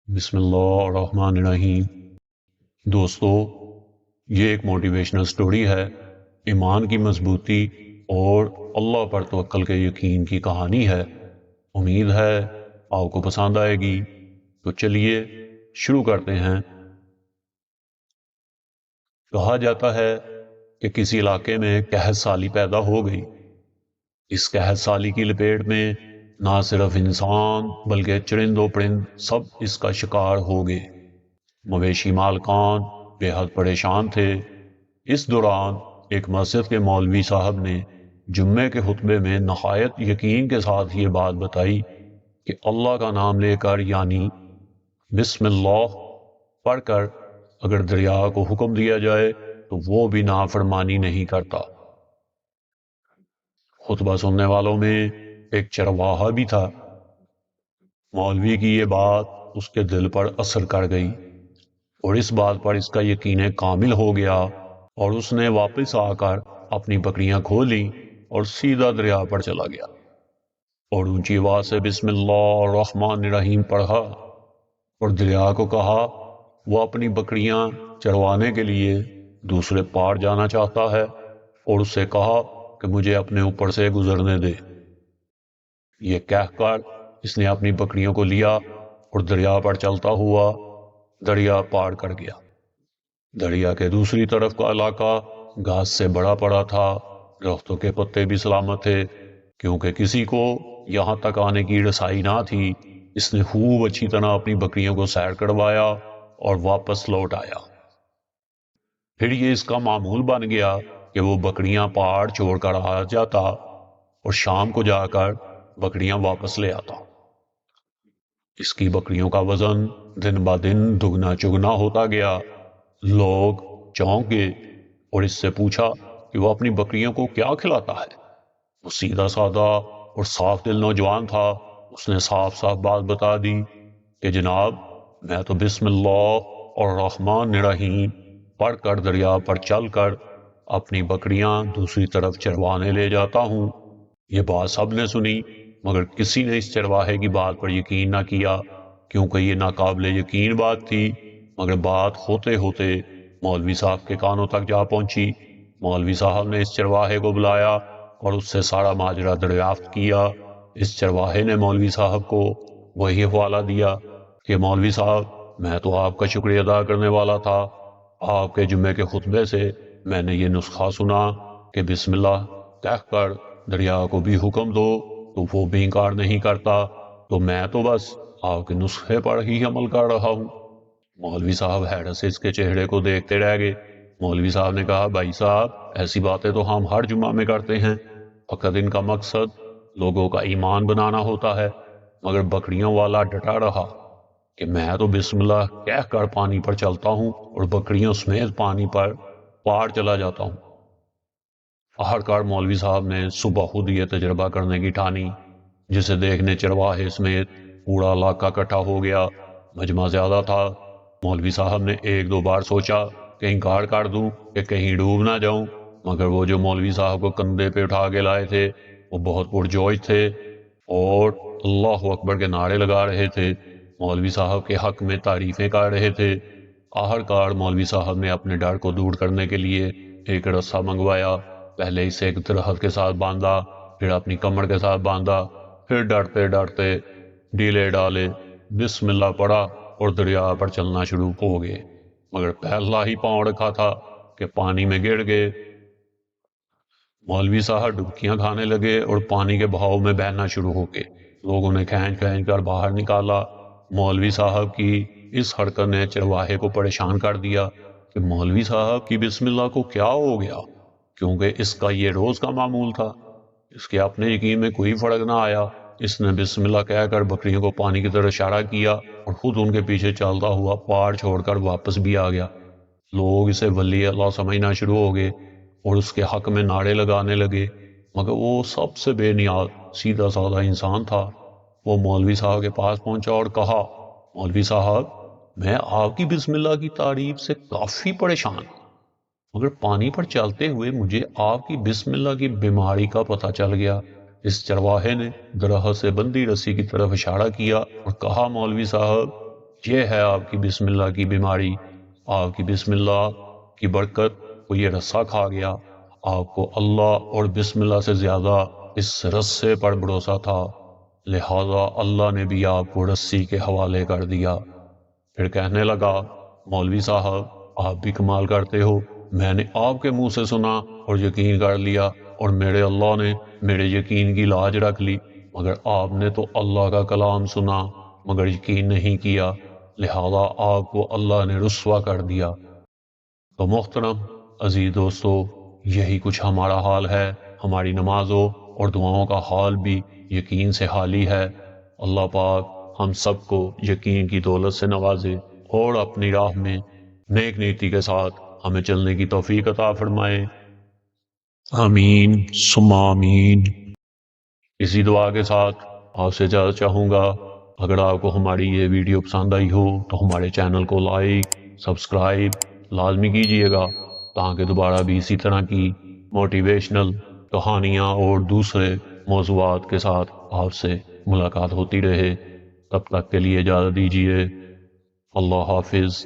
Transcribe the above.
بسم اللہ الرحمن الرحیم۔ دوستو، یہ ایک موٹیویشنل سٹوری ہے، ایمان کی مضبوطی اور اللہ پر توکل کے یقین کی کہانی ہے۔ امید ہے آپ کو پسند آئے گی، تو چلیے شروع کرتے ہیں۔ کہا جاتا ہے کہ کسی علاقے میں قحط سالی پیدا ہو گئی۔ اس قحط سالی کی لپیٹ میں نہ صرف انسان بلکہ چرند و پرند سب اس کا شکار ہو گئے۔ مویشی مالکان بے حد پریشان تھے۔ اس دوران ایک مسجد کے مولوی صاحب نے جمعے کے خطبے میں نہایت یقین کے ساتھ یہ بات بتائی کہ اللہ کا نام لے کر یعنی بسم اللہ پڑھ کر اگر دریا کو حکم دیا جائے تو وہ بھی نافرمانی نہیں کرتا۔ خطبہ سننے والوں میں ایک چرواہا بھی تھا۔ مولوی کی یہ بات اس کے دل پر اثر کر گئی اور اس بات پر اس کا یقین کامل ہو گیا، اور اس نے واپس آ کر اپنی بکریاں کھولیں اور سیدھا دریا پر چلا گیا اور اونچی آواز سے بسم اللہ الرحمن الرحیم پڑھا اور دریا کو کہا وہ اپنی بکریاں چروانے کے لیے دوسرے پار جانا چاہتا ہے، اور اس سے کہا کہ مجھے اپنے اوپر سے گزرنے دے۔ یہ کہہ کر اس نے اپنی بکریوں کو لیا اور دریا پر چلتا ہوا دریا پار کر گیا۔ دریا کے دوسری طرف کا علاقہ گھاس سے بڑا پڑا تھا، درختوں کے پتے بھی سلامت تھے، کیونکہ کسی کو یہاں تک آنے کی رسائی نہ تھی۔ اس نے خوب اچھی طرح اپنی بکریوں کو سیر کروایا اور واپس لوٹ آیا۔ پھر یہ اس کا معمول بن گیا کہ وہ بکریاں پہاڑ چھوڑ کر آ جاتا اور شام کو جا کر بکریاں واپس لے آتا۔ اس کی بکریوں کا وزن دن بہ دن دگنا چگنا ہوتا گیا۔ لوگ چونک گئے اور اس سے پوچھا کہ وہ اپنی بکریوں کو کیا کھلاتا ہے۔ وہ سیدھا سادہ اور صاف دل نوجوان تھا۔ اس نے صاف صاف بات بتا دی کہ جناب، میں تو بسم اللہ اور الرحمن الرحیم پڑھ کر دریا پر چل کر اپنی بکریاں دوسری طرف چروانے لے جاتا ہوں۔ یہ بات سب نے سنی، مگر کسی نے اس چرواہے کی بات پر یقین نہ کیا، کیونکہ یہ ناقابل یقین بات تھی۔ مگر بات ہوتے ہوتے مولوی صاحب کے کانوں تک جا پہنچی۔ مولوی صاحب نے اس چرواہے کو بلایا اور اس سے سارا ماجرا دریافت کیا۔ اس چرواہے نے مولوی صاحب کو وہی حوالہ دیا کہ مولوی صاحب، میں تو آپ کا شکریہ ادا کرنے والا تھا۔ آپ کے جمعے کے خطبے سے میں نے یہ نسخہ سنا کہ بسم اللہ کہہ کر دریا کو بھی حکم دو تو وہ بھی انکار نہیں کرتا، تو میں تو بس آپ کے نسخے پر ہی عمل کر رہا ہوں۔ مولوی صاحب حیرت سے اس کے چہرے کو دیکھتے رہ گئے۔ مولوی صاحب نے کہا، بھائی صاحب، ایسی باتیں تو ہم ہر جمعہ میں کرتے ہیں، فقط ان کا مقصد لوگوں کا ایمان بنانا ہوتا ہے۔ مگر بکریوں والا ڈٹا رہا کہ میں تو بسم اللہ کہہ کر پانی پر چلتا ہوں اور بکریوں سمیت پانی پر پار چلا جاتا ہوں۔ آخرکار مولوی صاحب نے صبح خود یہ تجربہ کرنے کی ٹھانی، جسے دیکھنے چرواہے سمیت پورا علاقہ اکٹھا ہو گیا۔ مجمع زیادہ تھا۔ مولوی صاحب نے ایک دو بار سوچا کہ انکار کر دوں کہ کہیں ڈوب نہ جاؤں، مگر وہ جو مولوی صاحب کو کندھے پہ اٹھا کے لائے تھے وہ بہت پرجوش تھے اور اللہ اکبر کے نعرے لگا رہے تھے، مولوی صاحب کے حق میں تعریفیں کر رہے تھے۔ آخرکار مولوی صاحب نے اپنے ڈر کو دور کرنے کے لیے ایک رسہ منگوایا۔ پہلے اسے ایک درخت کے ساتھ باندھا، پھر اپنی کمر کے ساتھ باندھا، پھر ڈرتے ڈرتے ڈیلے ڈالے بسم اللہ پڑھا اور دریا پر چلنا شروع ہو گئے۔ مگر پہلا ہی پاؤں رکھا تھا کہ پانی میں گر گئے۔ مولوی صاحب ڈبکیاں کھانے لگے اور پانی کے بہاؤ میں بہنا شروع ہو گئے۔ لوگوں نے کھینچ کھینچ کر باہر نکالا۔ مولوی صاحب کی اس حرکت نے چرواہے کو پریشان کر دیا کہ مولوی صاحب کی بسم اللہ کو کیا ہو گیا، کیونکہ اس کا یہ روز کا معمول تھا۔ اس کے اپنے یقین میں کوئی فرق نہ آیا۔ اس نے بسم اللہ کہہ کر بکریوں کو پانی کی طرف اشارہ کیا اور خود ان کے پیچھے چلتا ہوا پہاڑ چھوڑ کر واپس بھی آ گیا۔ لوگ اسے ولی اللہ سمجھنا شروع ہو گئے اور اس کے حق میں نعرے لگانے لگے، مگر وہ سب سے بے نیاز سیدھا سادہ انسان تھا۔ وہ مولوی صاحب کے پاس پہنچا اور کہا، مولوی صاحب، میں آپ کی بسم اللہ کی تعریف سے کافی پریشان ہوں، مگر پانی پر چلتے ہوئے مجھے آپ کی بسم اللہ کی بیماری کا پتہ چل گیا۔ اس چرواہے نے درخت سے بندھی رسی کی طرف اشارہ کیا اور کہا، مولوی صاحب، یہ ہے آپ کی بسم اللہ کی بیماری، آپ کی بسم اللہ کی برکت کو یہ رسہ کھا گیا۔ آپ کو اللہ اور بسم اللہ سے زیادہ اس رسے پر بھروسہ تھا، لہذا اللہ نے بھی آپ کو رسی کے حوالے کر دیا۔ پھر کہنے لگا، مولوی صاحب آپ بھی کمال کرتے ہو، میں نے آپ کے منہ سے سنا اور یقین کر لیا، اور میرے اللہ نے میرے یقین کی لاج رکھ لی، مگر آپ نے تو اللہ کا کلام سنا مگر یقین نہیں کیا، لہذا آپ کو اللہ نے رسوا کر دیا۔ تو محترم عزیز دوستو، یہی کچھ ہمارا حال ہے، ہماری نمازوں اور دعاؤں کا حال بھی یقین سے حالی ہے۔ اللہ پاک ہم سب کو یقین کی دولت سے نوازے اور اپنی راہ میں نیک نیتی کے ساتھ ہمیں چلنے کی توفیق عطا فرمائے، آمین ثم آمین۔ اسی دعا کے ساتھ آپ سے اجازت چاہوں گا، اگر آپ کو ہماری یہ ویڈیو پسند آئی ہو تو ہمارے چینل کو لائک سبسکرائب لازمی کیجیے گا، تاکہ دوبارہ بھی اسی طرح کی موٹیویشنل کہانیاں اور دوسرے موضوعات کے ساتھ آپ سے ملاقات ہوتی رہے۔ تب تک کے لیے اجازت دیجیے، اللہ حافظ۔